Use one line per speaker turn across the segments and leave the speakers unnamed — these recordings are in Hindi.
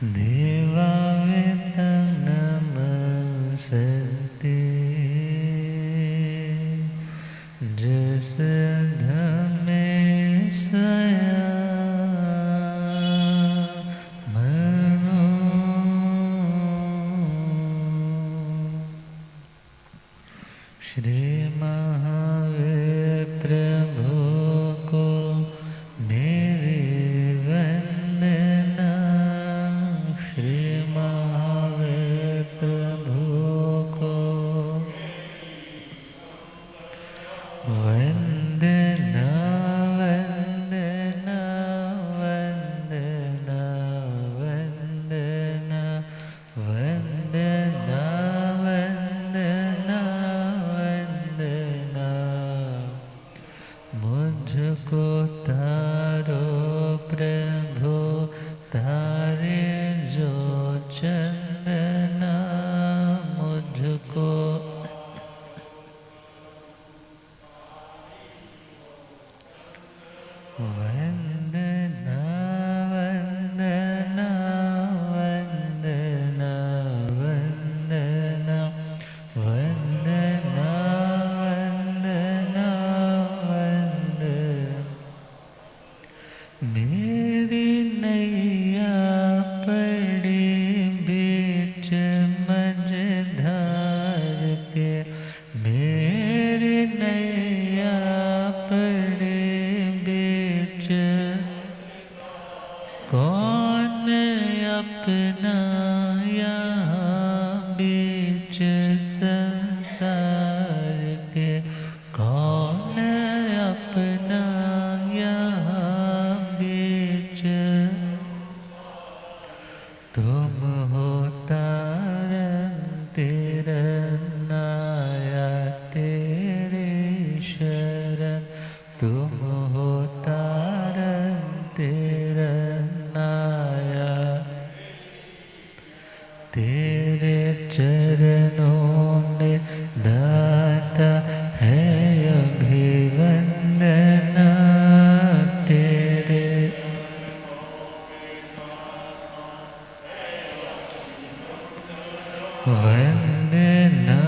देवावेतं नमस्ते जस धमे सया मनो। श्री महावीर प्रभु को मेरी वंदना। श्री महावीर प्रभु को वंदना वंदना वंदना वंदना वंदना वंदना वंदना। मुझको तारो प्रभु तारे जो चंदना। मुझको वंदना वंदना वंदना वंदना वंदना वंदना वंदना। मेरी नैया पड़ी बीच मझधार के। मेरी नैया पड़ी बीच कौन अपना यहाँ बीच संसार के। कौन अपना यहाँ बीच। तुम हो तारन तिरन आया तेरे शरण। तुम हो तारन तिरन आया तेरे चरणों में दाता है अभिवंदना। तेरे वंदना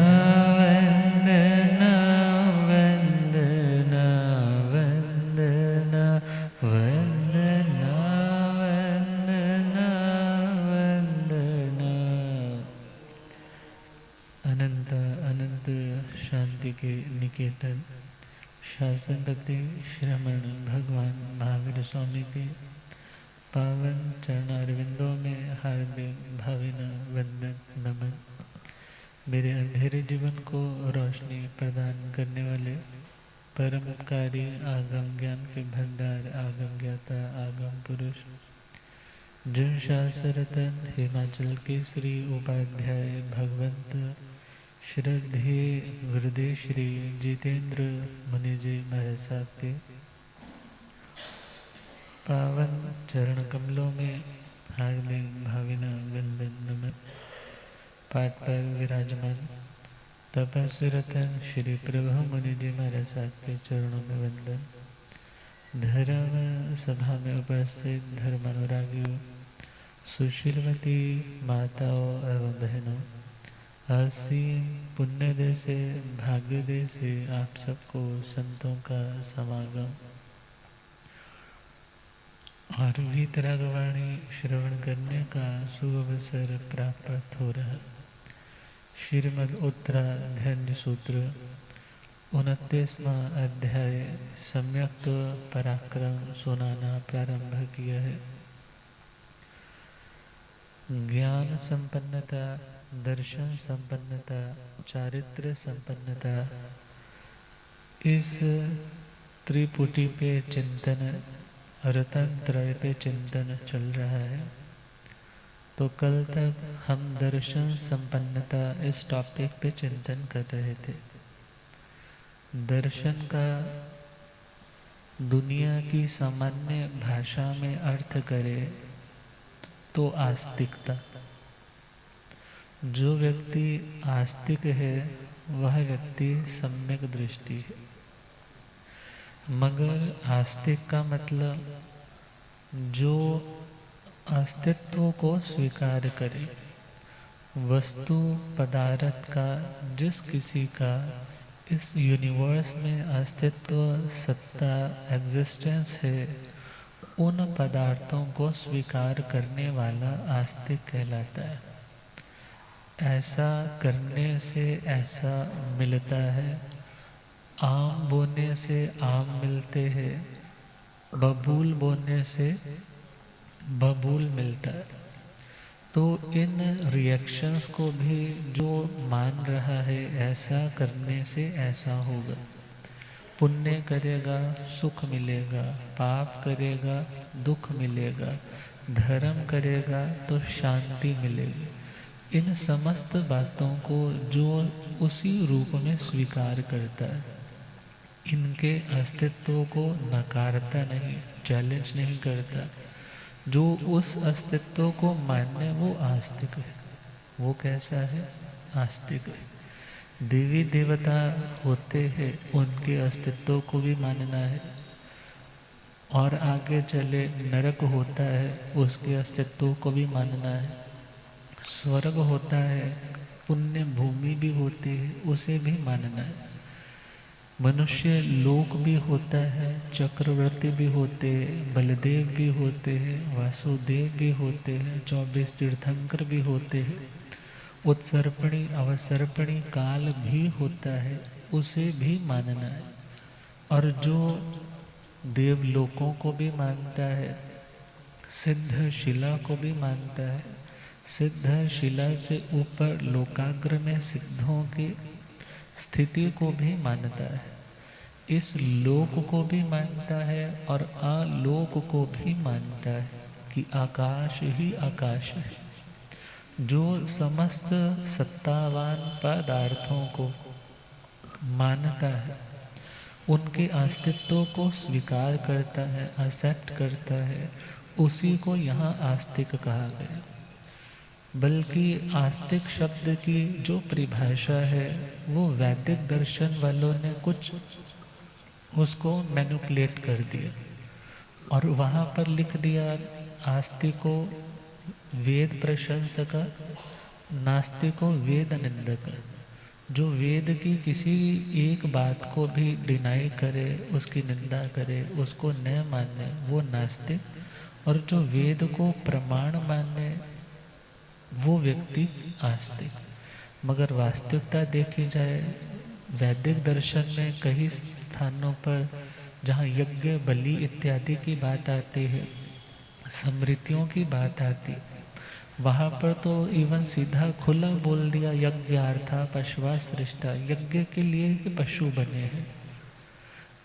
वंदना वंदना वंदना वंदना वंदना वंदना। अनंत अनंत शांति के निकेतन शासनपति श्रमण भगवान महावीर स्वामी के पावन चरणारविंदों में हार्दिक भावना वंदन नमन। मेरे अंधेरे जीवन को रोशनी प्रदान करने वाले परम उपकारी आगम ज्ञान के भंडार आगम ज्ञाता आगम पुरुष जो शास्त्ररतन हिमाचल के श्री उपाध्याय भगवंत श्रद्धेय गुरुदेव श्री जितेंद्र मुनि जी महाराज साहब के पावन चरण कमलों में हार्दिक भावना वंदन नमन। पाठ पर विराजमान तपस्वी रतन श्री प्रभु मुनि जी महाराज साहब के चरणों में वंदन। धर्म सभा में उपस्थित धर्मानुरागियों, सुशीलवती माताओं एवं बहनों, असीम पुण्य दे से भाग्य दे से आप सबको संतों का समागम और वीतरागवाणी श्रवण करने का शुभ अवसर प्राप्त हो रहा। श्रीमद् उत्तराध्ययन सूत्र 29वां अध्याय सम्यक्त पराक्रम सुनाना प्रारंभ किया है। ज्ञान संपन्नता, दर्शन संपन्नता, चारित्र संपन्नता, इस त्रिपुटी पे चिंतन रतन त्रय पे चिंतन चल रहा है। तो कल तक हम दर्शन संपन्नता इस टॉपिक पे चिंतन कर रहे थे। दर्शन का दुनिया की सामान्य भाषा में अर्थ करे तो आस्तिकता। जो व्यक्ति आस्तिक है वह व्यक्ति सम्यक दृष्टि है। मगर आस्तिक का मतलब जो अस्तित्व को स्वीकार करे। वस्तु पदार्थ का, जिस किसी का इस यूनिवर्स में अस्तित्व, सत्ता, एग्जिस्टेंस है, उन पदार्थों को स्वीकार करने वाला आस्तिक कहलाता है। ऐसा करने से ऐसा मिलता है। आम बोने से आम मिलते हैं, बबूल बोने से बबूल मिलता है। तो इन रिएक्शंस को भी जो मान रहा है ऐसा करने से ऐसा होगा। पुण्य करेगा सुख मिलेगा, पाप करेगा दुख मिलेगा, धर्म करेगा तो शांति मिलेगी। इन समस्त बातों को जो उसी रूप में स्वीकार करता है, इनके अस्तित्व को नकारता नहीं, चैलेंज नहीं करता, जो उस अस्तित्व को मानने वो आस्तिक है। वो कैसा है? आस्तिक है। देवी देवता होते हैं, उनके अस्तित्व को भी मानना है। और आगे चले नरक होता है, उसके अस्तित्व को भी मानना है। स्वर्ग होता है, पुण्य भूमि भी होती है, उसे भी मानना है। मनुष्य लोक भी होता है, चक्रवर्ती भी होते हैं, बलदेव भी होते हैं, वासुदेव भी होते हैं, 24 तीर्थंकर भी होते हैं, उत्सर्पणी अवसर्पणी काल भी होता है, उसे भी मानना है। और जो देवलोकों को भी मानता है, सिद्ध शिला को भी मानता है, सिद्ध शिला से ऊपर लोकाग्र में सिद्धों की स्थिति को भी मानता है। इस लोक को भी मानता है और आलोक को भी मानता है कि आकाश ही आकाश है। जो समस्त सत्तावान पदार्थों को मानता है, उनके अस्तित्व को स्वीकार करता है, एक्सेप्ट करता है, उसी को यहाँ आस्तिक कहा गया। बल्कि आस्तिक शब्द की जो परिभाषा है वो वैदिक दर्शन वालों ने कुछ उसको मैनिपुलेट कर दिया और वहाँ पर लिख दिया आस्तिको वेद प्रशंसक, नास्तिको वेद निंदक। जो वेद की किसी एक बात को भी डिनाई करे, उसकी निंदा करे, उसको न माने, वो नास्तिक। और जो वेद को प्रमाण माने, वो व्यक्ति आस्तिक। मगर वास्तविकता देखी जाए, वैदिक दर्शन में कई स्थानों पर जहाँ यज्ञ बलि इत्यादि की बात आती है, स्मृतियों की बात आती, वहाँ पर तो इवन सीधा खुला बोल दिया यज्ञार्था पशवा सृष्टा, यज्ञ के लिए ही पशु बने हैं।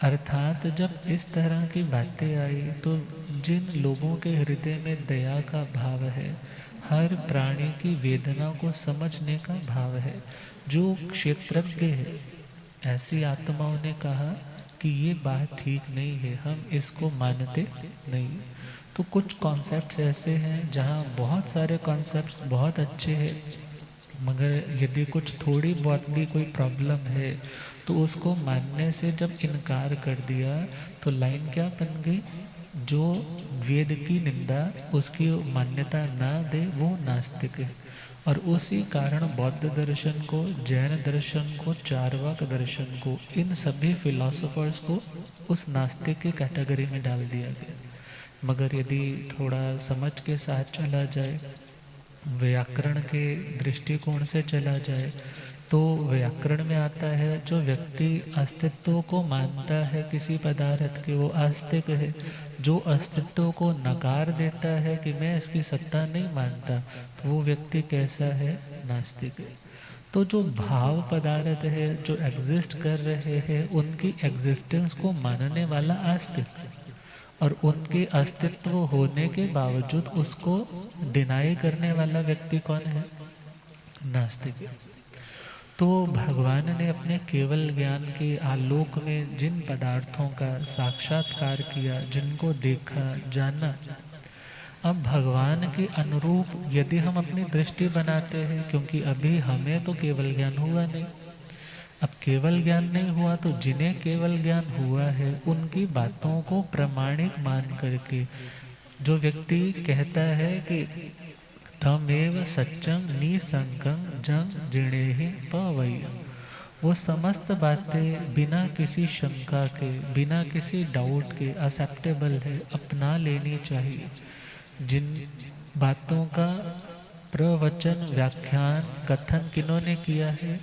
अर्थात जब इस तरह की बातें आई तो जिन लोगों के हृदय में दया का भाव है, हर प्राणी की वेदना को समझने का भाव है, जो क्षेत्रज्ञ है, ऐसी आत्माओं ने कहा कि ये बात ठीक नहीं है, हम इसको मानते नहीं। तो कुछ कॉन्सेप्ट्स ऐसे हैं जहाँ बहुत सारे कॉन्सेप्ट्स बहुत अच्छे हैं, मगर यदि कुछ थोड़ी बहुत भी कोई प्रॉब्लम है तो उसको मानने से जब इनकार कर दिया तो लाइन क्या बन गई? जो वेद की निंदा, उसकी मान्यता ना दे, वो नास्तिक है। और उसी कारण बौद्ध दर्शन को, जैन दर्शन को, चार्वाक दर्शन को, इन सभी फिलोसोफर्स को उस नास्तिक की कैटेगरी में डाल दिया गया। मगर यदि थोड़ा समझ के साथ चला जाए, व्याकरण के दृष्टिकोण से चला जाए, तो व्याकरण में आता है जो व्यक्ति अस्तित्व को मानता है किसी पदार्थ के, वो आस्तिक है। जो अस्तित्व को नकार देता है कि मैं इसकी सत्ता नहीं मानता, तो वो व्यक्ति कैसा है? नास्तिक है। तो जो भाव पदार्थ है, जो एग्जिस्ट कर रहे हैं, उनकी एग्जिस्टेंस को मानने वाला आस्तिक, और उनके अस्तित्व होने के बावजूद उसको डिनाई करने वाला व्यक्ति कौन है? नास्तिक। तो भगवान ने अपने केवल ज्ञान के आलोक में जिन पदार्थों का साक्षात्कार किया, जिनको देखा, जाना, अब भगवान के अनुरूप यदि हम अपनी दृष्टि बनाते हैं, क्योंकि अभी हमें तो केवल ज्ञान हुआ नहीं, अब केवल ज्ञान नहीं हुआ तो जिन्हें केवल ज्ञान हुआ है उनकी बातों को प्रमाणिक मान करके जो व्यक्ति कहता है कि तमेव सच्चम निसंगम जम जिणेहि पवैया, वो समस्त बातें बिना किसी शंका के, बिना किसी डाउट के एक्सेप्टेबल है, अपना लेनी चाहिए। जिन बातों का प्रवचन, व्याख्यान, कथन किन्होंने किया है?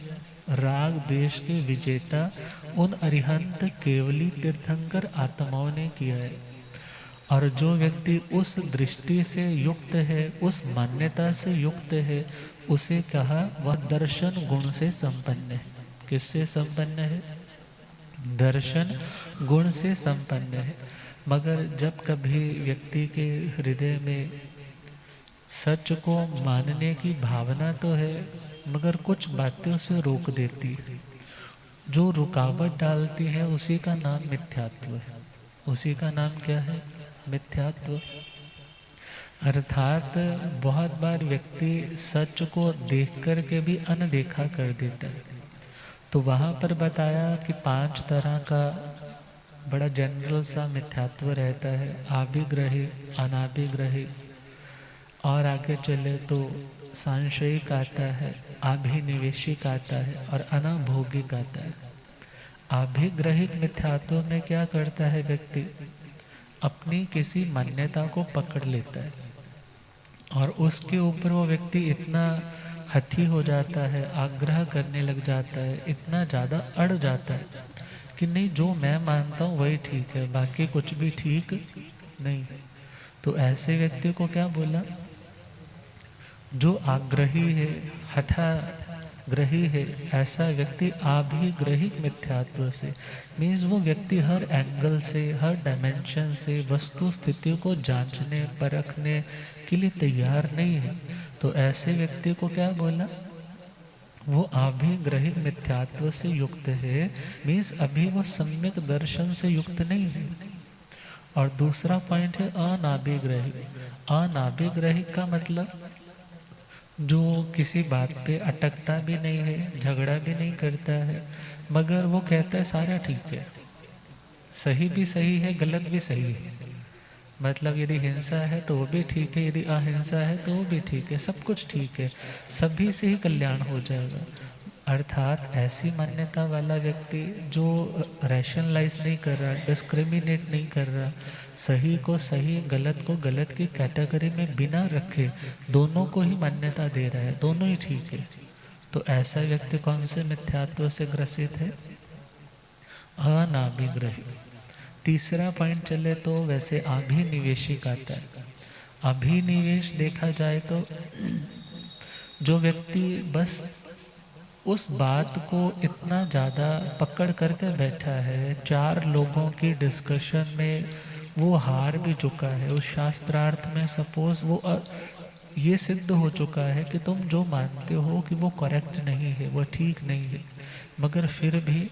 राग देश के विजेता उन अरिहंत केवली तीर्थंकर आत्माओं ने किया है। और जो व्यक्ति उस दृष्टि से युक्त है, उस मान्यता से युक्त है, उसे कहा वह दर्शन गुण से संपन्न है। किससे संपन्न है? दर्शन गुण से संपन्न है। मगर जब कभी व्यक्ति के हृदय में सच को मानने की भावना तो है, मगर कुछ बातें उसे रोक देती है, जो रुकावट डालती है, उसी का नाम मिथ्यात्व है। उसी का नाम क्या है? मिथ्यात्व। अर्थात बहुत बार व्यक्ति सच को देख कर के भी अनदेखा कर देता है। तो वहाँ पर बताया कि 5 तरह का बड़ा जनरल सा मिथ्यात्व रहता है। आभिग्रही, अनाभिग्रही, और आगे चले तो सांशयिक आता है, अभिनिवेशिक आता है और अनाभोगिक आता है। अभिग्रहिक मिथ्यात्व में क्या करता है व्यक्ति? अपनी किसी मान्यता को पकड़ लेता है और उसके ऊपर वो व्यक्ति इतना हठी हो जाता है, आग्रह करने लग जाता है, इतना ज़्यादा अड़ जाता है कि नहीं, जो मैं मानता हूँ वही ठीक है, बाकी कुछ भी ठीक नहीं। तो ऐसे व्यक्ति को क्या बोला? जो आग्रही है, हठाग्रही है, ऐसा व्यक्ति आभिग्रहिक मिथ्यात्व से, मीन्स वो व्यक्ति हर एंगल से, हर डायमेंशन से वस्तु स्थिति को जांचने परखने के लिए तैयार नहीं है। तो ऐसे व्यक्ति को क्या बोला? वो आभिग्रहिक मिथ्यात्व से युक्त है, मीन्स अभी वो सम्यक दर्शन से युक्त नहीं है। और दूसरा पॉइंट है अनाभिग्रहिक। अनाभिग्रहिक का मतलब जो किसी बात पे अटकता भी नहीं है, झगड़ा भी नहीं करता है, मगर वो कहता है सारा ठीक है, सही भी सही है, गलत भी सही है। मतलब यदि हिंसा है तो वो भी ठीक है, यदि अहिंसा है तो वो भी ठीक है, सब कुछ ठीक है, सभी से ही कल्याण हो जाएगा। अर्थात ऐसी मान्यता वाला व्यक्ति जो रैशनलाइज नहीं कर रहा, डिस्क्रिमिनेट नहीं कर रहा, सही को सही, गलत को गलत की कैटेगरी में बिना रखे दोनों को ही मान्यता दे रहा है, दोनों ही ठीक है। तो ऐसा व्यक्ति कौन से मिथ्यात्व से ग्रसित है? अनाभिग्रही। तीसरा पॉइंट चले तो वैसे अभिनिवेशिक आता है। अभिनिवेश देखा जाए तो जो व्यक्ति बस उस बात को इतना ज़्यादा पकड़ करके बैठा है, 4 लोगों की डिस्कशन में वो हार भी चुका है। उस शास्त्रार्थ में सपोज वो ये सिद्ध हो चुका है कि तुम जो मानते हो कि वो करेक्ट नहीं है, वो ठीक नहीं है, मगर फिर भी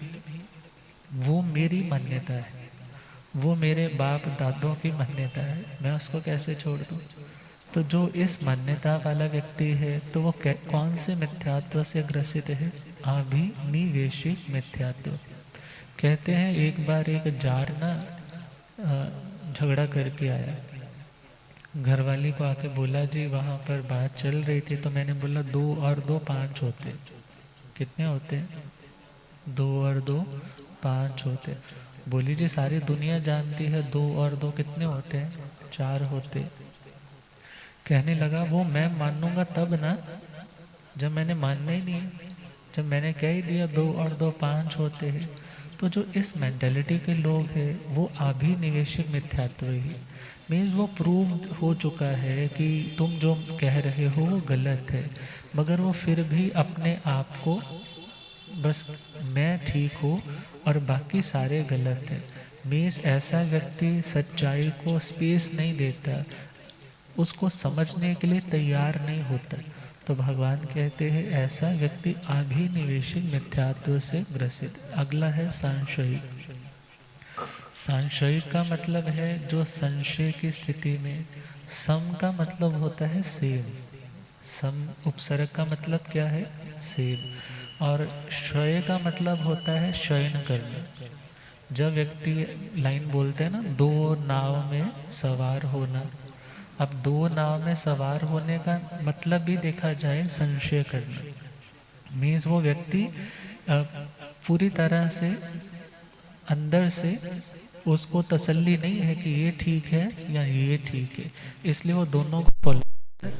वो मेरी मान्यता है, वो मेरे बाप दादों की मान्यता है, मैं उसको कैसे छोड़ दूँ? तो जो इस मान्यता वाला व्यक्ति है, तो वो कौन से मिथ्यात्व से ग्रसित है? अभिनिवेशिक मिथ्यात्व। कहते हैं एक बार एक जार ना झगड़ा करके आया, घरवाली को आके बोला जी वहाँ पर बात चल रही थी, तो मैंने बोला 2 और 2 5 होते। कितने होते? 2 और 2 5 होते। बोली जी सारी दुनिया जानती है 2 और 2 कितने होते हैं? 4 होते। कहने लगा वो मैं मानूंगा तब ना, जब मैंने मानना ही नहीं है, जब मैंने कह ही दिया 2 और 2 5 होते हैं। तो जो इस मेंटालिटी के लोग हैं वो अभिनिवेशिक मिथ्यात्व ही, मीन्स वो प्रूव हो चुका है कि तुम जो कह रहे हो वो गलत है, मगर वो फिर भी अपने आप को बस मैं ठीक हूँ और बाकी सारे गलत हैं। मीन्स ऐसा व्यक्ति सच्चाई को स्पेस नहीं देता, उसको समझने के लिए तैयार नहीं होता। तो भगवान कहते हैं ऐसा व्यक्ति अभिनिवेशिक मिथ्यात्व से ग्रसित। अगला है संशयिक। संशयिक का मतलब है जो संशय की स्थिति में, सम का मतलब होता है सेम, सम उपसर्ग का मतलब क्या है? सेम। और शय का मतलब होता है शयन करना। जब व्यक्ति लाइन बोलते हैं ना, 2 नाव में सवार होना, अब दो नाव में सवार होने का मतलब भी देखा जाए संशय करना। मीन्स वो व्यक्ति पूरी तरह से अंदर से उसको तसल्ली नहीं है कि ये ठीक है या ये ठीक है, इसलिए वो दोनों को फॉलो करता है।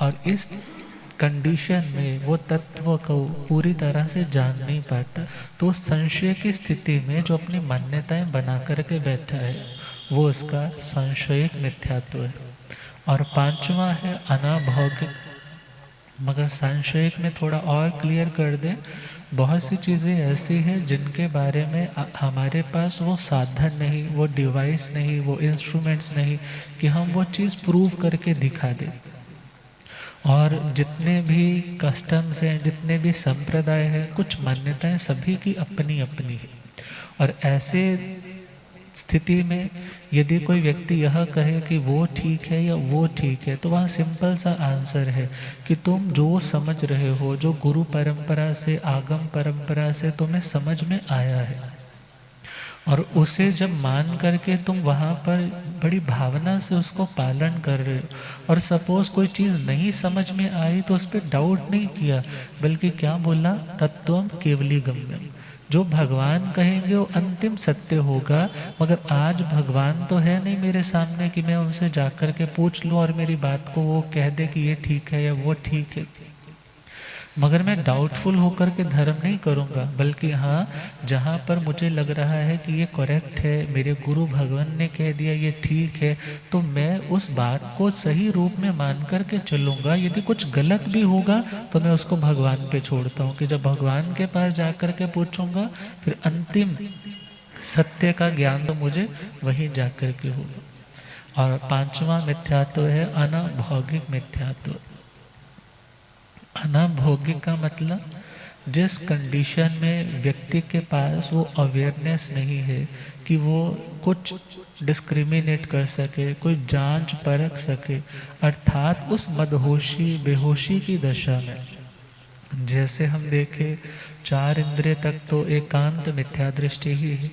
और इस कंडीशन में वो तत्व को पूरी तरह से जान नहीं पाता, तो संशय की स्थिति में जो अपनी मान्यताएं बना करके बैठा है वो उसका संशयिक मिथ्यात्व है। और पांचवा है अनाभौगिक। मगर संशयिक में थोड़ा और क्लियर कर दें, बहुत सी चीज़ें ऐसी हैं जिनके बारे में हमारे पास वो साधन नहीं, वो डिवाइस नहीं, वो इंस्ट्रूमेंट्स नहीं कि हम वो चीज़ प्रूव करके दिखा दें। और जितने भी कस्टम्स हैं, जितने भी संप्रदाय हैं, कुछ मान्यताएं सभी की अपनी अपनी है। और ऐसे स्थिति में यदि कोई व्यक्ति यह कहे कि वो ठीक है या वो ठीक है, तो वहाँ सिंपल सा आंसर है कि तुम जो समझ रहे हो, जो गुरु परंपरा से, आगम परंपरा से तुम्हें समझ में आया है, और उसे जब मान करके तुम वहाँ पर बड़ी भावना से उसको पालन कर रहे हो, और सपोज कोई चीज़ नहीं समझ में आई तो उस पर डाउट नहीं किया, बल्कि क्या बोला, तत्वम केवली गम्यम, जो भगवान कहेंगे वो अंतिम सत्य होगा। मगर आज भगवान तो है नहीं मेरे सामने कि मैं उनसे जाकर के पूछ लूँ और मेरी बात को वो कह दे कि ये ठीक है या वो ठीक है। मगर मैं डाउटफुल होकर के धर्म नहीं करूँगा, बल्कि हाँ, जहाँ पर मुझे लग रहा है कि ये करेक्ट है, मेरे गुरु भगवान ने कह दिया ये ठीक है, तो मैं उस बात को सही रूप में मान करके चलूँगा। यदि कुछ गलत भी होगा तो मैं उसको भगवान पे छोड़ता हूँ कि जब भगवान के पास जा कर के पूछूँगा फिर अंतिम सत्य का ज्ञान तो मुझे वहीं जा कर के होगा। और पांचवा मिथ्यात्व है अनाभौगिक मिथ्यात्व। अनाभोगिक का मतलब जिस कंडीशन में व्यक्ति के पास वो अवेयरनेस नहीं है कि वो कुछ डिस्क्रिमिनेट कर सके, कोई जांच परख सके, अर्थात उस मदहोशी बेहोशी की दशा में। जैसे हम देखें, चार इंद्रिय तक तो एकांत मिथ्या दृष्टि ही है,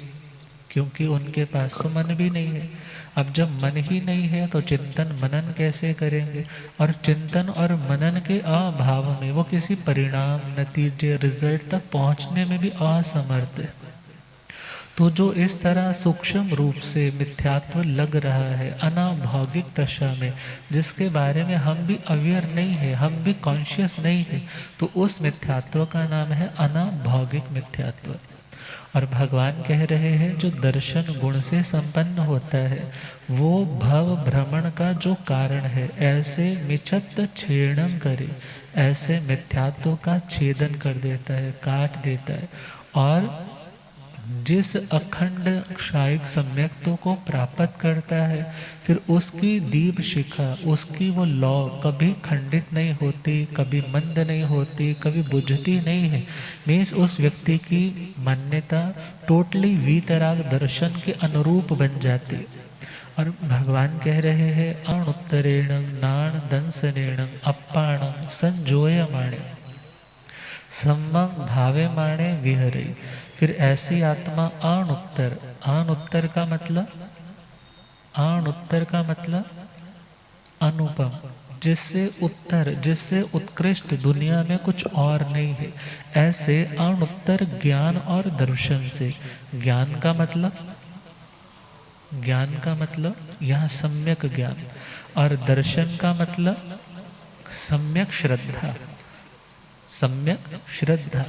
क्योंकि उनके पास तो मन भी नहीं है। अब जब मन ही नहीं है तो चिंतन मनन कैसे करेंगे, और चिंतन और मनन के अभाव में वो किसी परिणाम, नतीजे, रिजल्ट तक पहुंचने में भी असमर्थ है। तो जो इस तरह सूक्ष्म रूप से मिथ्यात्व लग रहा है अनाभौगिक दशा में, जिसके बारे में हम भी अवेयर नहीं है, हम भी कॉन्शियस नहीं है, तो उस मिथ्यात्व का नाम है अनाभौगिक मिथ्यात्व। और भगवान कह रहे हैं जो दर्शन गुण से संपन्न होता है वो भव भ्रमण का जो कारण है, ऐसे मिछत छेदन करे, ऐसे मिथ्यात्व का छेदन कर देता है, काट देता है। और जिस अखंड क्षायिक सम्यक्त्व को प्राप्त करता है, फिर उसकी दीप शिखा, उसकी वो लौ कभी खंडित नहीं होती, कभी मंद नहीं होती, कभी बुझती नहीं है। मीन्स उस व्यक्ति की मान्यता टोटली वीतराग दर्शन के अनुरूप बन जाती है। और भगवान कह रहे हैं अणुत्तरेण नाण दंसनेण अप्पाणम संजोयमाणे सम्मं भावे माणे विहरे। फिर ऐसी आत्मा अणुत्तर, अणुत्तर का मतलब, अणुत्तर का मतलब अनुपम, जिससे उत्तर, जिससे उत्कृष्ट दुनिया में कुछ और नहीं है, ऐसे अणुत्तर ज्ञान और दर्शन से। ज्ञान का मतलब, ज्ञान का मतलब यहाँ सम्यक ज्ञान, और दर्शन का मतलब सम्यक श्रद्धा, सम्यक श्रद्धा।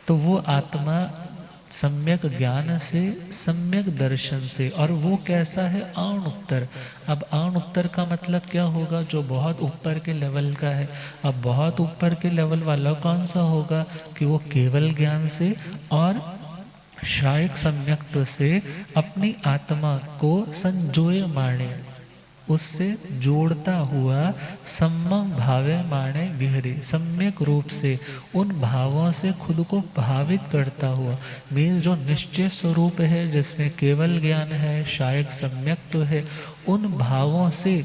तो वो आत्मा सम्यक ज्ञान से, सम्यक दर्शन से, और वो कैसा है, अणुत्तर। अब अणुत्तर का मतलब क्या होगा, जो बहुत ऊपर के लेवल का है। अब बहुत ऊपर के लेवल वाला कौन सा होगा कि वो केवल ज्ञान से और शायक सम्यक्त्व से अपनी आत्मा को संजोय माने, उससे जोड़ता हुआ सम्मं भावे माने विहरे, सम्यक रूप से उन भावों से खुद को भावित करता हुआ। मीन्स जो निश्चय स्वरूप है, जिसमें केवल ज्ञान है, शायक सम्यक्त्व है, उन भावों से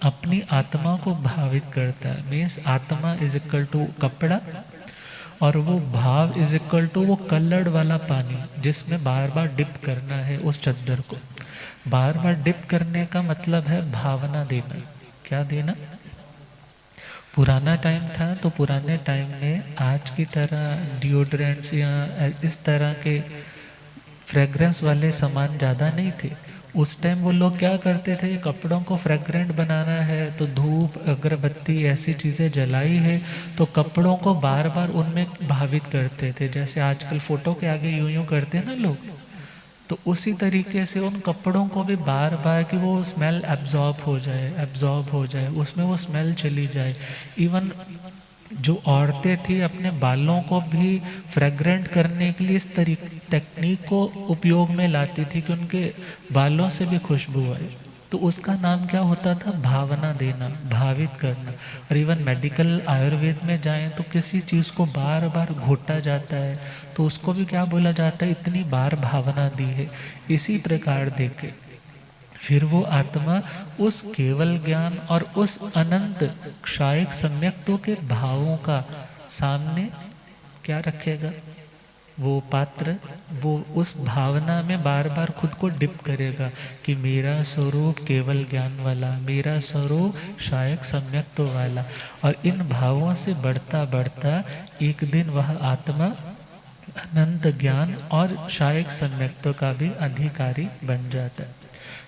अपनी आत्मा को भावित करता है। मीन्स आत्मा इज इक्वल टू कपड़ा, और वो भाव इज इक्वल टू वो कलर्ड वाला पानी, जिसमें बार बार डिप करना है उस चद्दर को। बार बार डिप करने का मतलब है भावना देना। क्या देना? पुराना टाइम था तो पुराने टाइम में आज की तरह डिओड्रेंट्स या इस तरह के फ्रेग्रेंस वाले सामान ज़्यादा नहीं थे। उस टाइम वो लोग क्या करते थे, कपड़ों को फ्रेग्रेंट बनाना है तो धूप अगरबत्ती ऐसी चीज़ें जलाई है तो कपड़ों को बार बार उनमें भावित करते थे, जैसे आजकल फ़ोटो के आगे यूं यूं करते हैं ना लोग। तो उसी तरीके से उन कपड़ों को भी बार बार कि वो स्मेल एब्जॉर्ब हो जाए, उसमें वो स्मेल चली जाए। इवन जो औरतें थी अपने बालों को भी फ्रेग्रेंट करने के लिए इस टेक्निक को उपयोग में लाती थी कि उनके बालों से भी खुशबू आए। तो उसका नाम क्या होता था? भावना देना, भावित करना। और इवन मेडिकल आयुर्वेद में जाएं तो किसी चीज़ को बार बार घोटा जाता है तो उसको भी क्या बोला जाता है? इतनी बार भावना दी है। इसी प्रकार देखे फिर वो आत्मा उस केवल ज्ञान और उस अनंत क्षायिक सम्यक्तों के भावों का सामने क्या रखेगा? वो पात्र, वो उस भावना में बार बार खुद को डिप करेगा कि मेरा स्वरूप केवल ज्ञान वाला, मेरा स्वरूप क्षायिक सम्यक्तों वाला। और इन भावों से बढ़ता बढ़ता एक दिन वह आत्मा अनंत ज्ञान और क्षायिक सम्यक्तों का भी अधिकारी बन जाता है।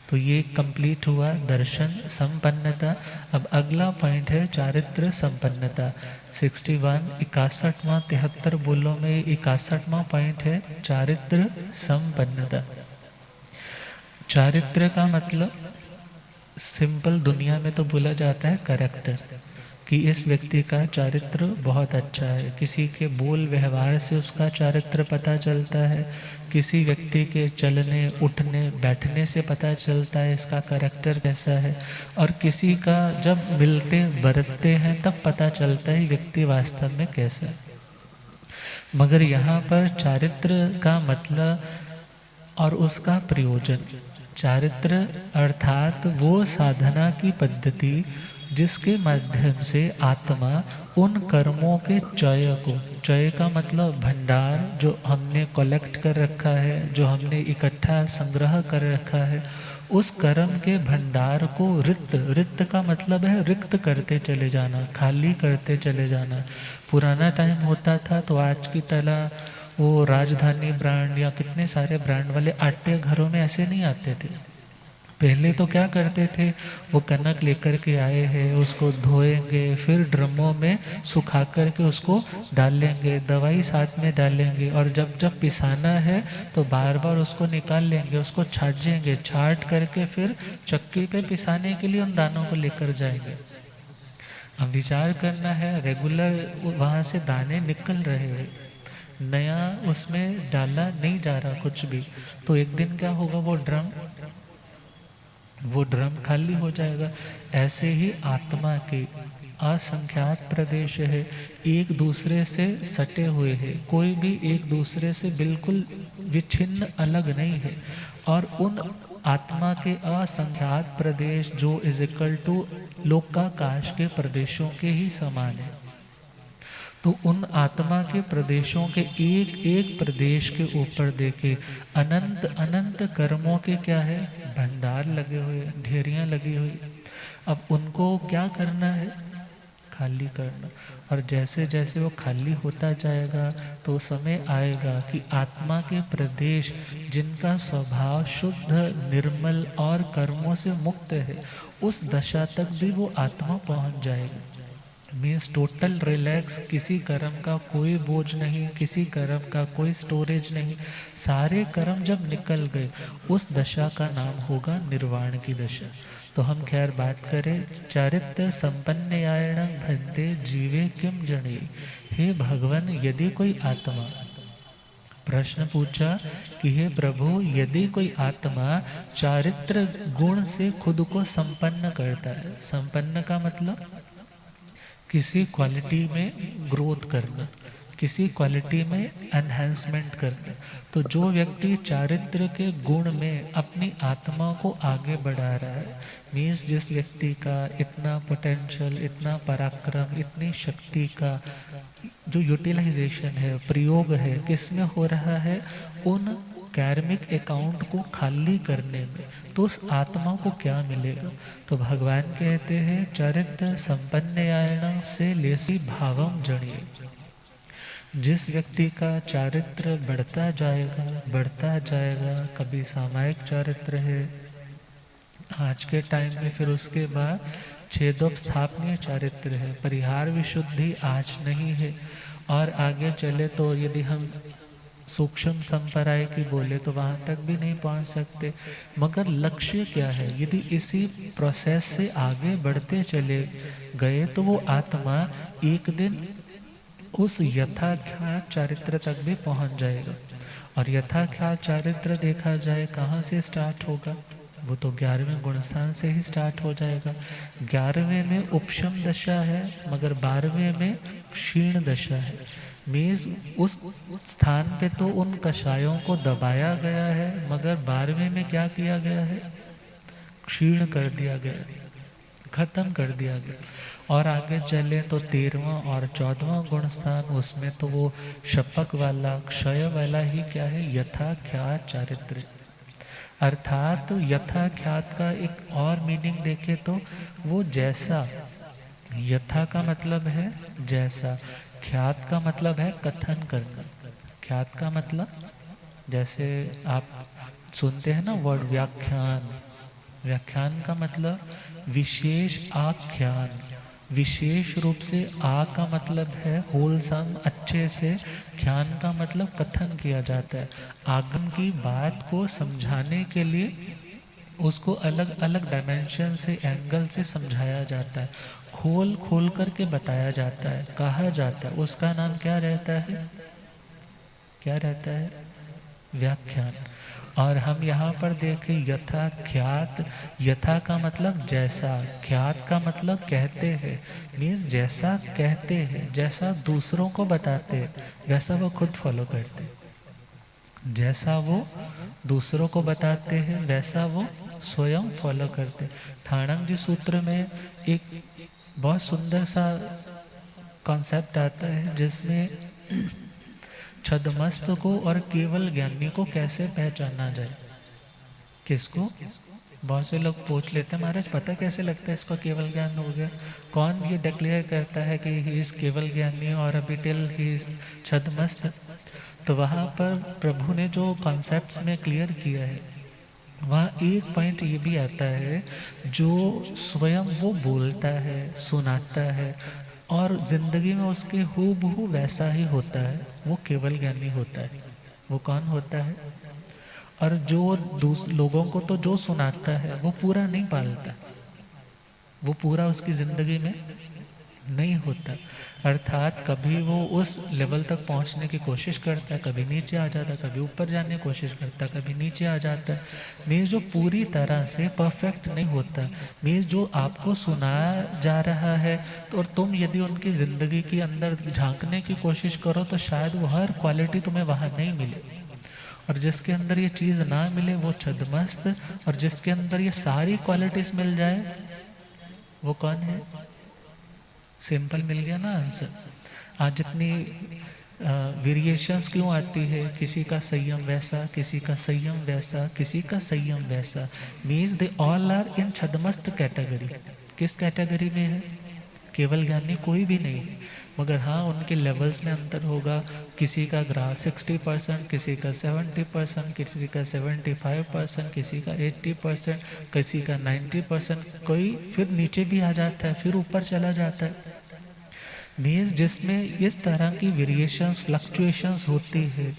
तो ये कंप्लीट हुआ दर्शन संपन्नता। अब अगला पॉइंट है चारित्र संपन्नता। 61 61वां 73 बोलों में 61वां पॉइंट है चारित्र संपन्नता। चारित्र का मतलब सिंपल दुनिया में तो बोला जाता है कैरेक्टर, कि इस व्यक्ति का चारित्र बहुत अच्छा है। किसी के बोल व्यवहार से उसका चारित्र पता चलता है, किसी व्यक्ति के चलने उठने बैठने से पता चलता है इसका कैरेक्टर कैसा है, और किसी का जब मिलते बरतते हैं तब पता चलता है व्यक्ति वास्तव में कैसा है। मगर यहाँ पर चारित्र का मतलब और उसका प्रयोजन, चारित्र अर्थात वो साधना की पद्धति जिसके माध्यम से आत्मा उन कर्मों के चय को, चय का मतलब भंडार, जो हमने कलेक्ट कर रखा है, जो हमने इकट्ठा संग्रह कर रखा है, उस कर्म के भंडार को रिक्त, रिक्त का मतलब है रिक्त करते चले जाना, खाली करते चले जाना। पुराना टाइम होता था तो आज की तरह वो राजधानी ब्रांड या कितने सारे ब्रांड वाले आटे घरों में ऐसे नहीं आते थे। पहले तो क्या करते थे, वो कनक लेकर के आए हैं, उसको धोएंगे, फिर ड्रमों में सुखा कर के उसको डालेंगे, दवाई साथ में डालेंगे, और जब जब पिसाना है तो बार बार उसको निकाल लेंगे, उसको छाटेंगे, छाट करके फिर चक्की पे पिसाने के लिए उन दानों को लेकर जाएंगे। अब विचार करना है, रेगुलर वहाँ से दाने निकल रहे हैं, नया उसमें डाला नहीं जा रहा कुछ भी, तो एक दिन क्या होगा, वो ड्रम खाली हो जाएगा। ऐसे ही आत्मा के असंख्यात प्रदेश है, एक दूसरे से सटे हुए हैं, कोई भी एक दूसरे से बिल्कुल विच्छिन्न अलग नहीं है। और उन आत्मा के असंख्यात प्रदेश जो इज इक्वल टू लोकाकाश के प्रदेशों के ही समान है। तो उन आत्मा के प्रदेशों के एक एक प्रदेश के ऊपर देखे अनंत अनंत कर्मों के क्या है, भंडार लगे हुए, ढेरियां लगी हुई। अब उनको क्या करना है, खाली करना। और जैसे जैसे वो खाली होता जाएगा तो समय आएगा कि आत्मा के प्रदेश जिनका स्वभाव शुद्ध निर्मल और कर्मों से मुक्त है, उस दशा तक भी वो आत्मा पहुंच जाएगी। मीन्स टोटल रिलैक्स, किसी कर्म का कोई बोझ नहीं, किसी कर्म का कोई स्टोरेज नहीं, सारे कर्म जब निकल गए उस दशा का नाम होगा निर्वाण की दशा। तो हम खैर बात करें चारित्र संपन्न यायण भंते जीवे किम जने। हे भगवान, यदि कोई आत्मा, प्रश्न पूछा कि हे प्रभु, यदि कोई आत्मा चारित्र गुण से खुद को संपन्न करता है, संपन्न का मतलब किसी क्वालिटी में ग्रोथ करना, किसी क्वालिटी में एनहेंसमेंट करना। तो जो व्यक्ति चारित्र के गुण में अपनी आत्मा को आगे बढ़ा रहा है, मीन्स जिस व्यक्ति का इतना पोटेंशियल, इतना पराक्रम, इतनी शक्ति का जो यूटिलाइजेशन है, प्रयोग है, किस में हो रहा है, उन कार्मिक अकाउंट को खाली करने में, तो उस आत्मा को क्या मिलेगा? तो भगवान कहते हैं चरित्र संपन्नयायण से लेसी भावम जड़िए। जिस व्यक्ति का चारित्र बढ़ता जाएगा, कभी सामायिक चारित्र है आज के टाइम में, फिर उसके बाद छेदोपस्थापनीय चारित्र है, परिहार विशुद्धि आज नहीं है, और आगे चले तो यदि हम सूक्ष्म संपराय की बोले तो वहां तक भी नहीं पहुंच सकते। मगर लक्ष्य क्या है? यदि इसी प्रोसेस से आगे बढ़ते चले गए तो वो आत्मा एक दिन उस यथाख्यात चारित्र तक भी पहुंच जाएगा। और यथाख्यात चारित्र देखा जाए कहाँ से स्टार्ट होगा? वो तो 11वें गुणस्थान से ही स्टार्ट हो जाएगा। 11वें में उपशम दशा है, मगर 12वें में क्षीण दशा है। मीन्स उस स्थान पे तो उन कषायों को दबाया गया है, मगर 12वें में क्या किया गया है? क्षीण कर दिया गया, खत्म कर दिया गया। और आगे चले तो 13वां और 14वां गुण स्थान, उसमें तो वो शपक वाला क्षय वाला ही क्या है? यथाख्यात चारित्र। अर्थात तो यथाख्यात का एक और मीनिंग देखे तो वो जैसा, यथा का मतलब है जैसा, ख्यात का मतलब है कथन करना। ख्यात का मतलब, जैसे आप सुनते हैं ना वर्ड व्याख्यान, व्याख्यान का मतलब विशेष आख्यान। विशेष रूप से आ का मतलब है होलसम, अच्छे से। ख्यान का मतलब कथन किया जाता है, आगम की बात को समझाने के लिए उसको अलग अलग डायमेंशन से, एंगल से समझाया जाता है, खोल खोल करके बताया जाता है, कहा जाता है। उसका नाम क्या रहता है? क्या रहता है? व्याख्यान। और हम यहाँ पर देखें यथा ख्यात, यथा का मतलब जैसा, ख्यात का मतलब कहते हैं। मीन्स जैसा कहते हैं, जैसा दूसरों को बताते हैं, वैसा वो खुद फॉलो करते हैं। जैसा वो दूसरों को बताते हैं वैसा वो स्वयं फॉलो करते। ठाणक जी सूत्र में एक बहुत सुंदर सा कॉन्सेप्ट आता है, जिसमें छद्मस्त को और केवल ज्ञानी को कैसे पहचाना जाए। किसको? बहुत से लोग पूछ लेते हैं महाराज पता कैसे लगता है इसको केवल ज्ञान हो गया? कौन ये डिक्लेयर करता है कि ही इज केवल ज्ञानी और अभी टिल ही इज छद्मस्त? तो वहाँ पर प्रभु ने जो कॉन्सेप्ट्स में क्लियर किया है, वहाँ एक पॉइंट ये भी आता है, जो स्वयं वो बोलता है, सुनाता है, और जिंदगी में उसके हूबहू वैसा ही होता है, वो केवल ज्ञानी होता है। वो कौन होता है? और जो लोगों को तो जो सुनाता है वो पूरा नहीं पालता, वो पूरा उसकी जिंदगी में नहीं होता। अर्थात कभी वो उस लेवल तक पहुंचने की कोशिश करता है, कभी नीचे आ जाता है, कभी ऊपर जाने की कोशिश करता है, कभी नीचे आ जाता है। मीन्स जो पूरी तरह से परफेक्ट नहीं होता। मीन्स जो आपको सुनाया जा रहा है, तो और तुम यदि उनकी ज़िंदगी के अंदर झांकने की कोशिश करो तो शायद वो हर क्वालिटी तुम्हें वहाँ नहीं मिले। और जिसके अंदर ये चीज़ ना मिले वो छद्मस्त, और जिसके अंदर ये सारी क्वालिटीज मिल जाए वो कौन है? सिंपल मिल गया ना आंसर। आज जितनी वेरिएशंस क्यों आती है, किसी का संयम वैसा, किसी का संयम वैसा, किसी का संयम वैसा। Means they all are in छद्मस्त कैटेगरी। किस कैटेगरी में है? केवल ज्ञानी कोई भी नहीं है, मगर हाँ उनके लेवल्स में अंतर होगा। किसी का ग्राफ 60%, किसी का 70%, किसी का 75%, किसी का 80%, किसी का 90%, कोई फिर नीचे भी आ जाता है, फिर ऊपर चला जाता है। मीन्स जिसमें इस तरह की वेरिएशंस, फ्लक्चुएशंस होती है,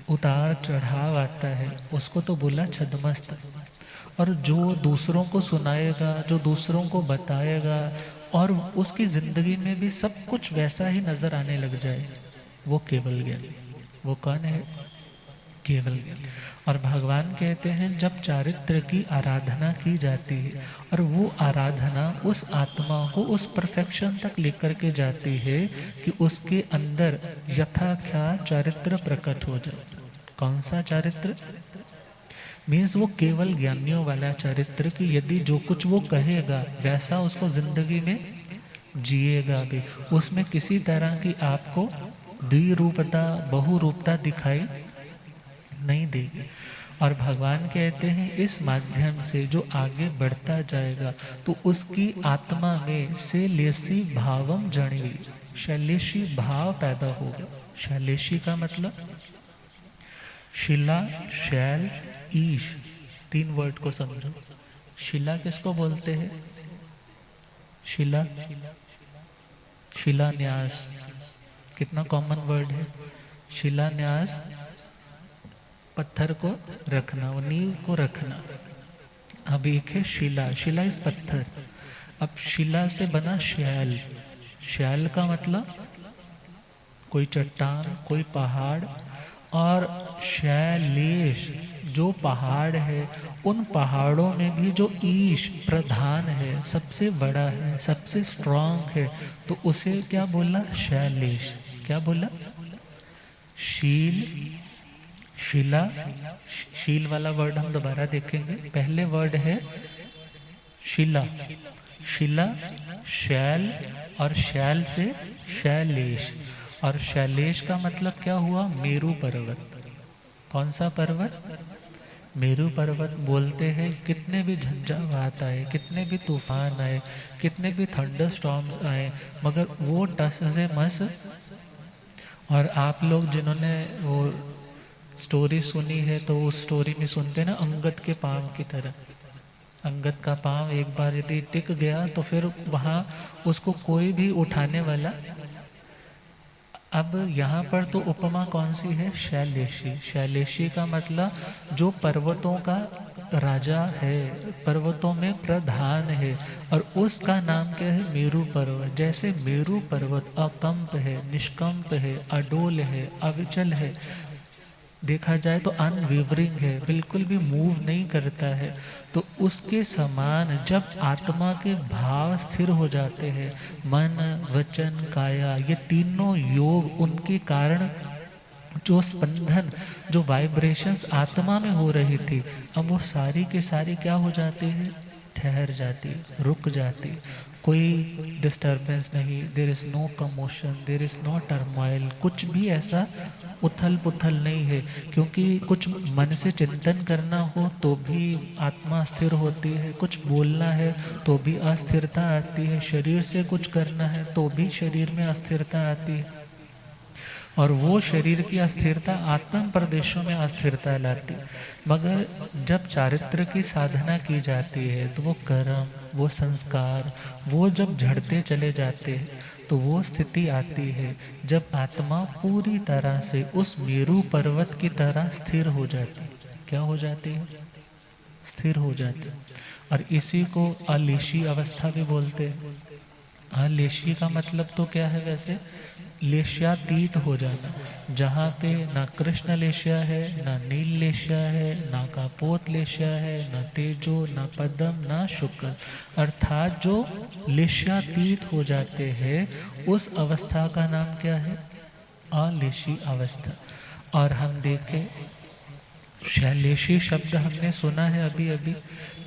उतार चढ़ाव आता है, उसको तो बोला छद्मस्त। और जो दूसरों को सुनाएगा, जो दूसरों को बताएगा, और उसकी जिंदगी में भी सब कुछ वैसा ही नजर आने लग जाए, वो केवल ज्ञान। वो कौन है? केवल ज्ञान। और भगवान कहते हैं जब चारित्र की आराधना की जाती है, और वो आराधना उस आत्मा को उस परफेक्शन तक लेकर के जाती है कि उसके अंदर यथाख्या चारित्र प्रकट हो जाए। कौन सा चारित्र? मीन्स वो केवल ज्ञानियों वाला चरित्र, कि यदि जो कुछ वो कहेगा वैसा उसको जिंदगी में जिएगा भी, उसमें किसी तरह की आपको द्विरूपता, बहुरूपता दिखाई नहीं देगी। और भगवान कहते हैं इस माध्यम से जो आगे बढ़ता जाएगा तो उसकी आत्मा में शैलेशी भावम जणवी, शैलेशी भाव पैदा होगा। शैलेशी का मतलब शिला, शैल, ईश, 3 वर्ड को समझो। शिला किसको बोलते हैं? शिला, शिलान्यास, कितना कॉमन वर्ड है। शिलान्यास पत्थर को रखना, वो नींव को रखना। अब एक है शिला, शिला इस पत्थर। अब शिला से बना शैल, शैल का मतलब कोई चट्टान, कोई पहाड़। और शैलेश जो पहाड़ है, उन पहाड़ों में भी जो ईश प्रधान है, सबसे बड़ा है, सबसे स्ट्रांग है, तो उसे क्या बोला? शैलेश। क्या बोला? शील, शिला, शील वाला वर्ड हम दोबारा देखेंगे। पहले वर्ड है शिला, शिला, शैल, और शैल से शैलेश। और शैलेश का मतलब क्या हुआ? मेरू पर्वत। कौन सा पर्वत? मेरू पर्वत। बोलते हैं कितने भी झंझावात आए, कितने भी तूफान आए, कितने भी थंडर स्टॉर्म्स आए, मगर वो टस से मस। और आप लोग जिन्होंने वो स्टोरी सुनी है तो उस स्टोरी में सुनते हैं ना, अंगद के पाँव की तरह। अंगद का पाँव एक बार यदि टिक गया तो फिर वहाँ उसको कोई भी उठाने वाला। अब यहाँ पर तो उपमा कौन सी है? शैलेशी। शैलेशी का मतलब जो पर्वतों का राजा है, पर्वतों में प्रधान है, और उसका नाम क्या है? मेरू पर्वत। जैसे मेरू पर्वत अकंप है, निष्कंप है, अडोल है, अविचल है, देखा जाए तो अनविवरिंग है, बिल्कुल भी मूव नहीं करता है, तो उसके समान जब आत्मा के भाव स्थिर हो जाते हैं, मन, वचन, काया, ये तीनों योग, उनके कारण जो स्पंदन, जो वाइब्रेशंस आत्मा में हो रही थी, अब वो सारी के सारी क्या हो जाती है? ठहर जाती, रुक जाती। कोई डिस्टर्बेंस नहीं, there is no commotion, there is no turmoil, कुछ भी ऐसा उथल पुथल नहीं है। क्योंकि कुछ मन से चिंतन करना हो तो भी आत्मा स्थिर होती है, कुछ बोलना है तो भी अस्थिरता आती है, शरीर से कुछ करना है तो भी शरीर में अस्थिरता आती है। और वो शरीर की अस्थिरता आत्म प्रदेशों में अस्थिरता लाती। मगर जब चारित्र की साधना की जाती है तो वो कर्म, वो संस्कार, वो जब झड़ते चले जाते हैं तो वो स्थिति आती है जब आत्मा पूरी तरह से उस मेरू पर्वत की तरह स्थिर हो जाती। क्या हो जाती है? स्थिर हो जाती। और इसी को अलेशी अवस्था भी बोलते हैं। अलेशी का मतलब तो क्या है वैसे? लेश्यातीत हो जाना, जहाँ पे ना कृष्ण लेश्या है, ना नील लेश्या है, ना कापोत लेश्या है, ना तेजो, ना पदम, ना शुक्ल, अर्थात जो लेश्यातीत हो जाते हैं, उस अवस्था का नाम क्या है? अलेशी अवस्था। और हम देखें, शैलेशी शब्द हमने सुना है अभी अभी,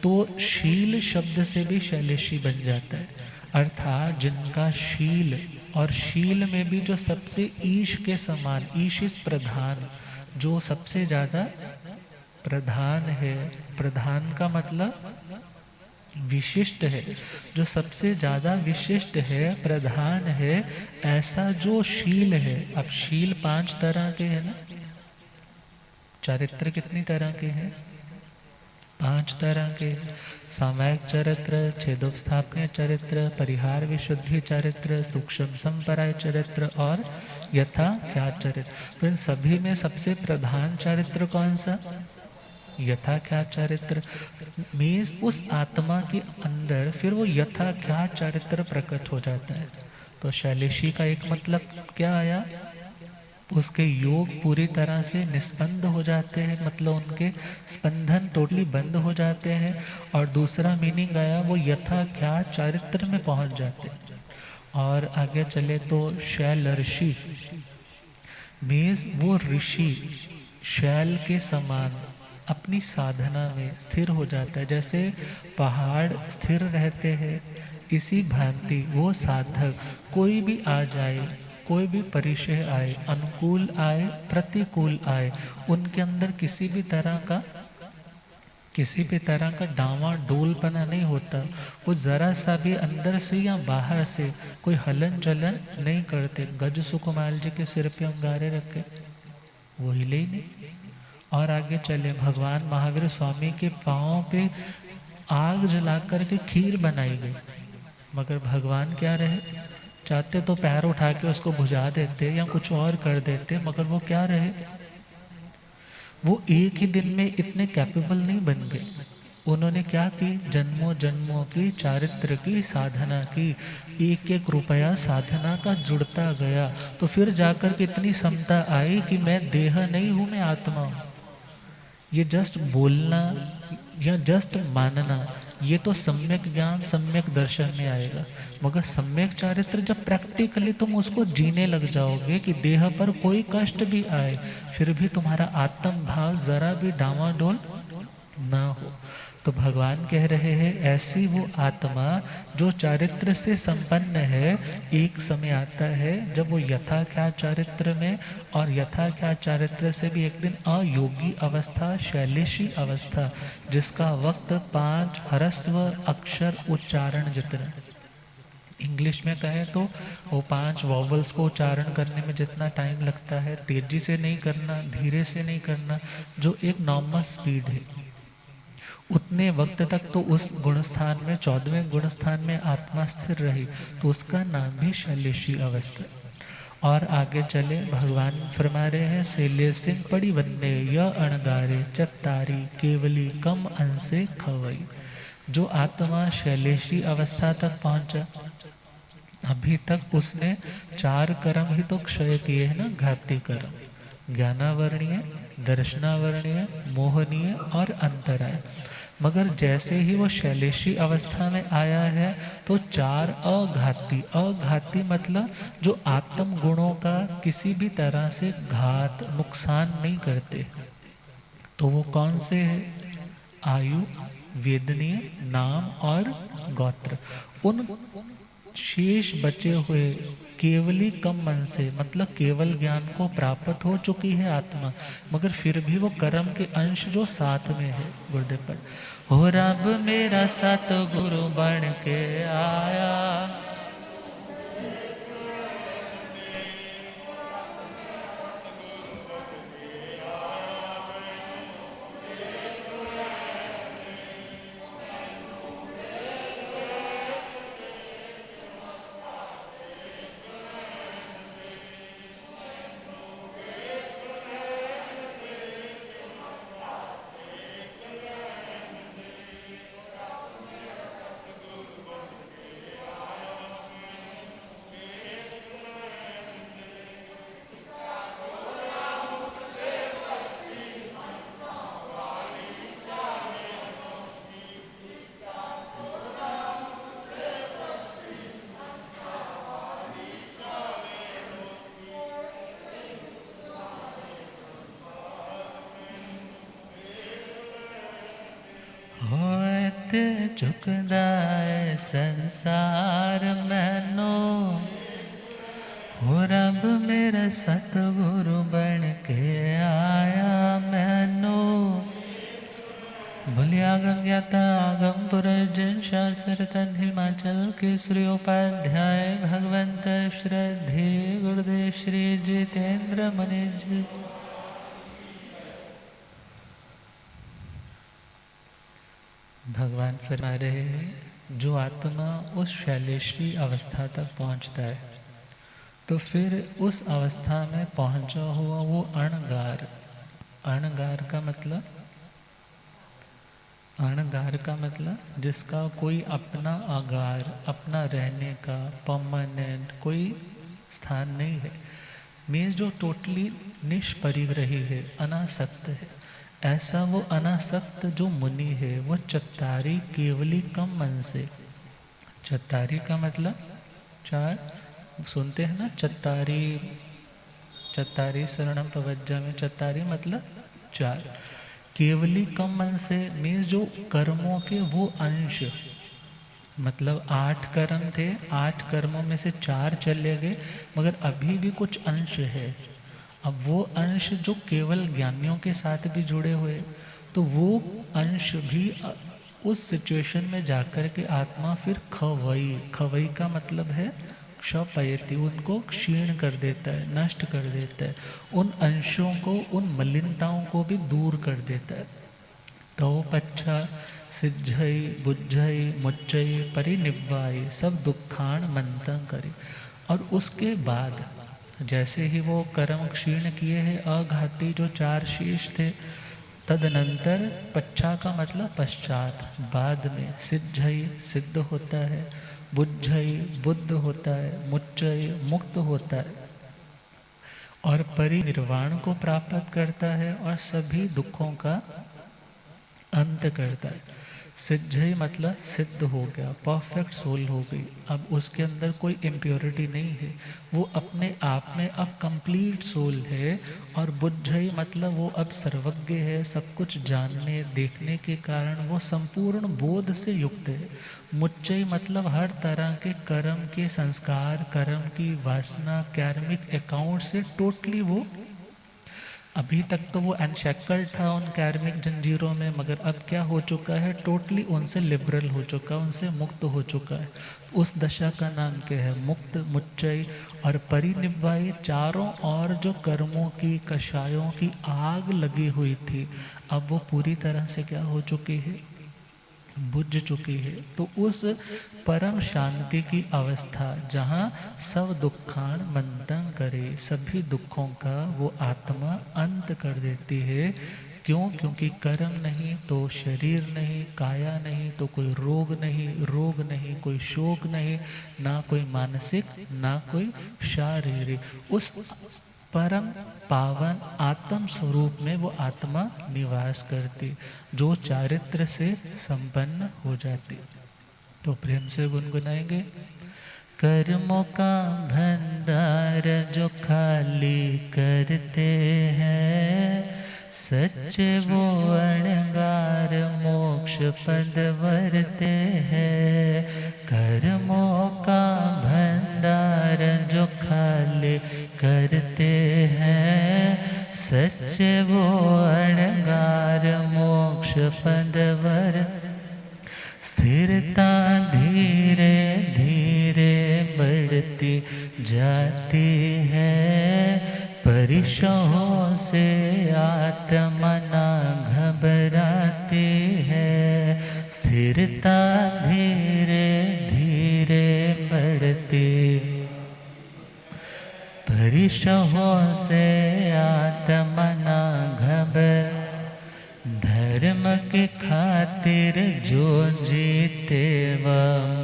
तो शील शब्द से भी शैलेशी बन जाता है। अर्थात जिनका शील, और शील में भी जो सबसे ईश के समान, ईश इस प्रधान, जो सबसे ज्यादा प्रधान है। प्रधान का मतलब विशिष्ट है, जो सबसे ज्यादा विशिष्ट है, प्रधान है, ऐसा जो शील है। अब शील 5 तरह के हैं ना, चरित्र कितनी तरह के हैं? 5 तरह के। सामयिक चरित्र, छेदोपस्थापनीय चरित्र, परिहार विशुद्धि चरित्र, सूक्ष्म संपराय चरित्र और यथा ख्यात चरित्र। तो इन सभी में सबसे प्रधान चरित्र कौन सा? यथा ख्यात चरित्र। मीन्स उस आत्मा के अंदर फिर वो यथा ख्यात चरित्र प्रकट हो जाता है। तो शैलेशी का एक मतलब क्या आया? उसके योग पूरी तरह से निस्पंद हो जाते हैं, मतलब उनके स्पंदन टोटली बंद हो जाते हैं। और दूसरा मीनिंग आया वो यथा क्या चारित्र में पहुंच जाते हैं। और आगे चले तो शैल ऋषि, मीन्स वो ऋषि शैल के समान अपनी साधना में स्थिर हो जाता है। जैसे पहाड़ स्थिर रहते हैं, इसी भांति वो साधक कोई भी आ जाए, कोई भी परिचय आए, अनुकूल आए प्रतिकूल आए, उनके अंदर किसी भी तरह का डावाडोलपना नहीं होता। वो जरा सा भी अंदर से या बाहर से कोई हलन चलन नहीं करते। गज सुकुमार जी के सिर पे अंगारे रखे, वो हिले ही नहीं। और आगे चले, भगवान महावीर स्वामी के पांव पे आग जला करके खीर बनाई गई, मगर भगवान क्या रहे, चाहते तो पैर उठा के उसको बुझा देते या कुछ और कर देते, मगर वो क्या रहे, वो एक ही दिन में इतने कैपेबल नहीं बन गए। उन्होंने क्या की, जन्मों जन्मों की चारित्र की साधना की, एक एक रुपया साधना का जुड़ता गया, तो फिर जाकर के इतनी समता आई कि मैं देह नहीं हूं, मैं आत्मा हूं। ये जस्ट बोलना या जस्ट मानना, ये तो सम्यक ज्ञान सम्यक दर्शन में आएगा, मगर सम्यक चारित्र जब प्रैक्टिकली तुम उसको जीने लग जाओगे कि देह पर कोई कष्ट भी आए फिर भी तुम्हारा आत्म भाव जरा भी डावाडोल ना हो, तो भगवान कह रहे हैं ऐसी वो आत्मा जो चारित्र से संपन्न है, एक समय आता है जब वो यथा क्या चारित्र में और यथा क्या चारित्र से भी एक दिन अयोगी अवस्था, शैलेशी अवस्था, जिसका वक्त 5 ह्रस्व अक्षर उच्चारण जितना, इंग्लिश में कहें तो वो 5 वॉवल्स को उच्चारण करने में जितना टाइम लगता है, तेजी से नहीं करना, धीरे से नहीं करना, जो एक नॉर्मल स्पीड है, उतने वक्त तक तो उस गुणस्थान में 14वें गुणस्थान में आत्मा स्थिर रही, तो उसका नाम भी शैलेशी अवस्था। और आगे चले, भगवान फरमा रहे हैं शैल्य सिंह पड़ी वन्ने य अणगारे चत्तारी केवली कम अंसे खवई। जो आत्मा शैलेशी अवस्था तक पहुंचा, अभी तक उसने 4 कर्म ही तो क्षय किए हैं ना, घाती कर्म, ज्ञानावरणीय, दर्शनावरणीय, मोहनीय और अंतराय। मगर जैसे ही वो शैलेशी अवस्था में आया है तो 4 अघाती, अघाती मतलब जो आत्म गुणों का किसी भी तरह से घात नुकसान नहीं करते, तो वो कौन से है, आयु, वेदनीय, नाम और गोत्र। उन शेष बचे हुए केवली कम मन से, मतलब केवल ज्ञान को प्राप्त हो चुकी है आत्मा, मगर फिर भी वो कर्म के अंश जो साथ में है, गुरुदेव पर हो रब मेरा सतगुरु बन के आया, झुकदा है संसार मैनो, हो रब मेरा सतगुरु बन के आया मैनो। भूलियागम ज्ञाता आगम पुरर्जन शास्त्र तन हिमाचल के श्री उपाध्याय भगवंत श्रद्धे गुरुदेव श्री जितेंद्र मुनि जी। भगवान फरमा रहे हैं जो आत्मा उस शैलेशी अवस्था तक पहुंचता है तो फिर उस अवस्था में पहुंचा हुआ वो अणगार, अणगार का मतलब, अणगार का मतलब जिसका कोई अपना आगार, अपना रहने का परमानेंट कोई स्थान नहीं है, मीन्स जो टोटली निष्परिग्रही है, अनासक्त है, ऐसा वो अनासक्त जो मुनि है वो चत्तारी केवली कम मन से। चत्तारी का मतलब 4, सुनते हैं ना, चत्तारी चत्तारी शरणम प्रवज्जा में चत्तारी मतलब 4। केवली कम मन से मीन्स जो कर्मों के वो अंश मतलब 8 कर्म थे, 8 कर्मों में से 4 चले गए, मगर अभी भी कुछ अंश है। अब वो अंश जो केवल ज्ञानियों के साथ भी जुड़े हुए, तो वो अंश भी उस सिचुएशन में जाकर के आत्मा फिर खवई, खवई का मतलब है क्षपयति, उनको क्षीण कर देता है, नष्ट कर देता है, उन अंशों को, उन मलिनताओं को भी दूर कर देता है। तो पच्छा सिद्धई बुद्धई मुच्चई परिनिब्बाई सब दुखान मंतं करी। और उसके बाद जैसे ही वो कर्म क्षीण किए हैं अघाती जो 4 शेष थे, तदनंतर पच्छा का मतलब पश्चात, बाद में सिद्धई सिद्ध होता है, बुद्धई बुद्ध होता है, मुच्चई मुक्त होता है और परिनिर्वाण को प्राप्त करता है और सभी दुखों का अंत करता है। सिद्धि मतलब सिद्ध हो गया, परफेक्ट सोल हो गई, अब उसके अंदर कोई इम्प्योरिटी नहीं है, वो अपने आप में अब कंप्लीट सोल है। और बुद्धि मतलब वो अब सर्वज्ञ है, सब कुछ जानने देखने के कारण वो संपूर्ण बोध से युक्त है। मुच्चई मतलब हर तरह के कर्म के संस्कार, कर्म की वासना, कार्मिक अकाउंट से टोटली वो, अभी तक तो वो अनशैकल था उन कार्मिक जंजीरों में, मगर अब क्या हो चुका है, टोटली उनसे लिबरल हो चुका है, उनसे मुक्त हो चुका है। उस दशा का नाम क्या है, मुक्त, मुच्चई और परिनिब्बाई। चारों और जो कर्मों की, कषायों की आग लगी हुई थी, अब वो पूरी तरह से क्या हो चुकी है, बुझ चुकी है। तो उस परम शांति की अवस्था जहाँ सब दुखान मंतं करे, सभी दुखों का वो आत्मा अंत कर देती है। क्यों? क्योंकि कर्म नहीं तो शरीर नहीं, काया नहीं तो कोई रोग नहीं, रोग नहीं कोई शोक नहीं, ना कोई मानसिक ना कोई शारीरिक। उस परम पावन आत्म स्वरूप में वो आत्मा निवास करती, जो चारित्र से संपन्न हो जाती। तो प्रेम से गुनगुनाएंगे। कर्मों का भंडार जो खाली करते हैं, सच्चे वो अणगार मोक्ष पद वरते हैं। कर्मों का भंडार जो खाली करते हैं, सच्चे वो अणगार मोक्ष पद वर। स्थिरता धीरे धीरे बढ़ती जाती है, परिश्रमों से आत्मा ना घबराती है। स्थिरता धीरे धीरे बढ़ती, परिश्रमों से आत्मा ना घबराती। धर्म के खातिर जो जीते व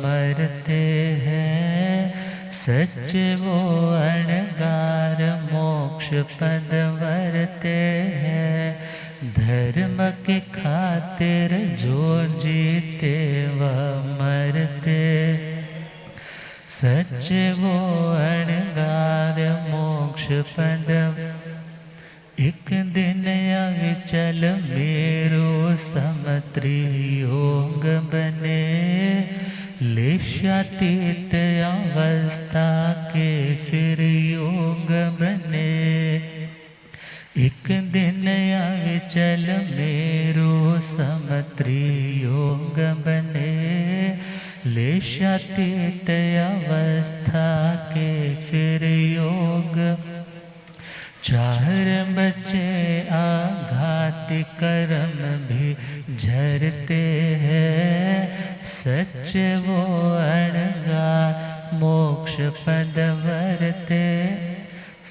मरते हैं, सच वो अणगार मोक्ष पद वरते हैं। धर्म के खातिर जो जीते व मरते, सच वो अणगार मोक्ष पद। एक दिन अविचल मेरो समत्रियोग बने, लेशातीत अवस्था के फिर योग बने। एक दिन अविचल मेरो समत्रियोग बने, लेशातीत अवस्था के फिर योग। 4 बच्चे आघाती कर्म भी झरते हैं, सच वो अणगार मोक्ष पद वरते।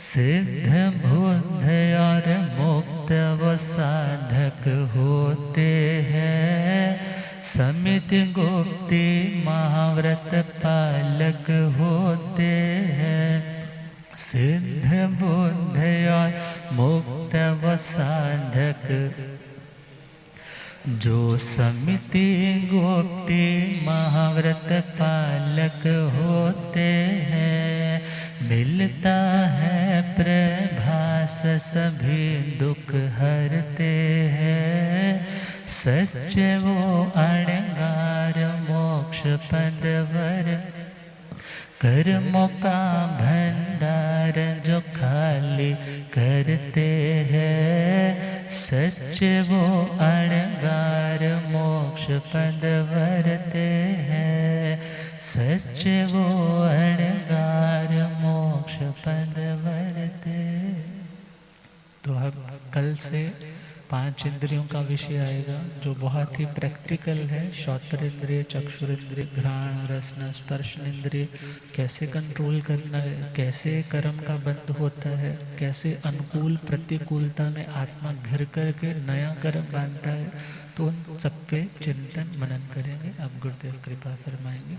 सिद्ध बुद्ध और मुक्त वो साधक होते हैं, समिति गुप्ती महाव्रत पालक होते हैं। सिद्ध बुद्ध और मुक्त व साधक जो समिति गुप्ती महाव्रत पालक होते हैं, मिलता है प्रभास सभी दुख हरते हैं। सच वो अणगार मोक्ष मोक्ष पद वर। कर्मों का भंडार जो खाली करते हैं, सच्चे वो अणगार मोक्ष पद वरते हैं। सच्चे वो अणगार मोक्ष पद वरते। तो अब कल से 5 इंद्रियों का विषय आएगा जो बहुत ही प्रैक्टिकल है। श्रोत्र इंद्रिय, चक्षुरेंद्रिय, घ्राण, रसना, स्पर्श इंद्रिय कैसे कंट्रोल करना है, कैसे कर्म का बंध होता है, कैसे अनुकूल प्रतिकूलता में आत्मा घिर करके नया कर्म बांधता है। तो उन सब पे चिंतन मनन करेंगे। अब गुरुदेव कृपा फरमाएंगे।